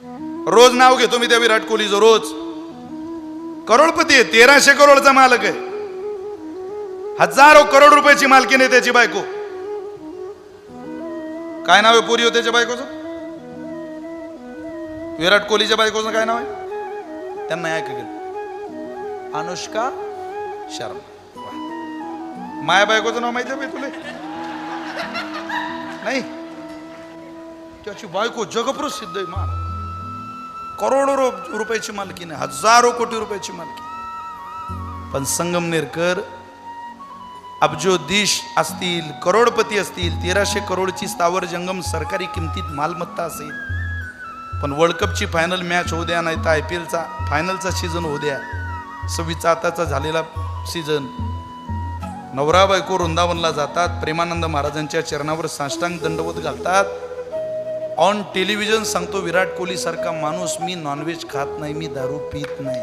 रोज नाव घेतो मी त्या विराट कोहलीचं रोज. करोडपती आहे, 1300 करोडचा मालक आहे, हजारो करोड रुपयाची मालकीण आहे त्याची बायको. काय नाव आहे पोरी हो त्याच्या बायकोचं? विराट कोहलीच्या बायकोचं काय नाव आहे? त्यांना ऐक गेलं, अनुष्का शर्मा. माया बायकोचं नाव माहिती आहे तुला? नाही, त्याची बायको जगप्रसिद्ध आहे मान, करोडो रुपयाची मालकीण आहे, हजारो कोटी रुपयाची मालकी. पण संगमनेरकर अब्जोधीश असतील, करोडपती असतील, 1300 करोडची स्थावर जंगम सरकारी किमतीत मालमत्ता असेल, पण वर्ल्ड कपची फायनल मॅच होऊ द्या, नाही तर IPLचा फायनलचा सीझन होऊ द्या, 26चा आताचा झालेला सीझन, नवरा बायको वृंदावनला जातात, प्रेमानंद महाराजांच्या चरणावर साष्टांग दंडवत घालतात. ऑन टेलिव्हिजन सांगतो विराट कोहली सारखा माणूस, मी नॉनव्हेज खात नाही, मी दारू पित नाही.